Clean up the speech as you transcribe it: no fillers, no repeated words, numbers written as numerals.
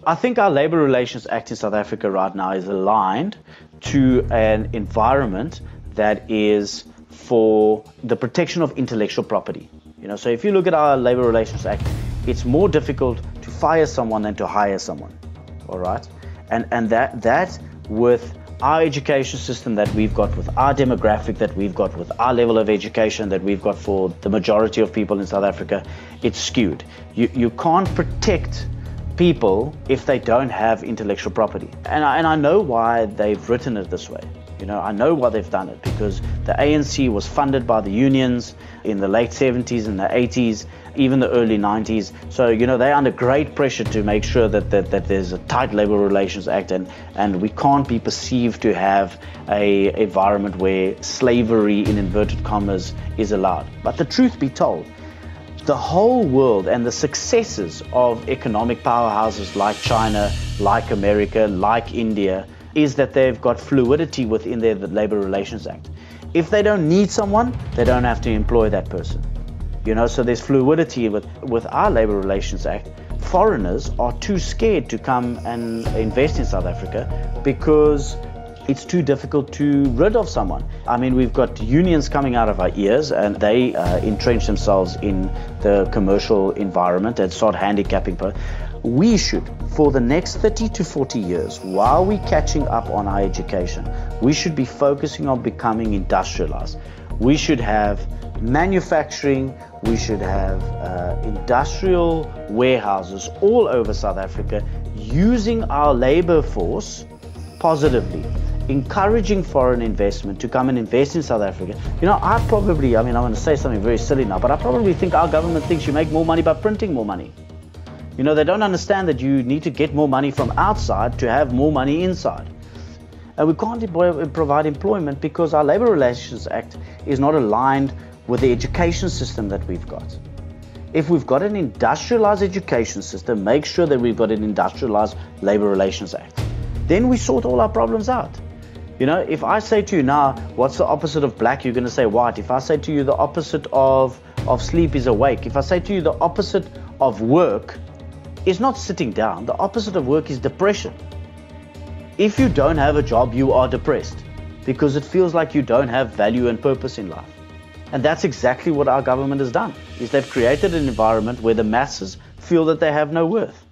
I think our Labour Relations Act in South Africa right now is aligned to an environment that is for the protection of intellectual property. So if you look at our Labour Relations Act, it's more difficult to fire someone than to hire someone. All right, and that with our education system that we've got, with our demographic that we've got, with our level of education that we've got for the majority of people in South Africa, it's skewed. You can't protect people if they don't have intellectual property. And I know why they've written it this way. I know why they've done it, because the ANC was funded by the unions in the late 70s and the 80s, even the early 90s. So, they're under great pressure to make sure that there's a tight Labour Relations Act and we can't be perceived to have an environment where slavery, in inverted commas, is allowed. But the truth be told, the whole world and the successes of economic powerhouses like China, like America, like India, is that they've got fluidity within their Labour Relations Act. If they don't need someone, they don't have to employ that person. So there's fluidity with our Labour Relations Act. Foreigners are too scared to come and invest in South Africa because it's too difficult to rid of someone. I mean, we've got unions coming out of our ears, and they entrench themselves in the commercial environment and start handicapping. We should, for the next 30 to 40 years, while we're catching up on our education, we should be focusing on becoming industrialized. We should have manufacturing, we should have industrial warehouses all over South Africa, using our labor force positively, encouraging foreign investment to come and invest in South Africa. I'm going to say something very silly now, but I probably think our government thinks you make more money by printing more money. They don't understand that you need to get more money from outside to have more money inside. And we can't provide employment because our Labour Relations Act is not aligned with the education system that we've got. If we've got an industrialized education system, make sure that we've got an industrialized Labour Relations Act. Then we sort all our problems out. If I say to you now, what's the opposite of black, you're going to say white. If I say to you the opposite of sleep is awake. If I say to you the opposite of work is not sitting down, the opposite of work is depression. If you don't have a job, you are depressed because it feels like you don't have value and purpose in life. And that's exactly what our government has done, is they've created an environment where the masses feel that they have no worth.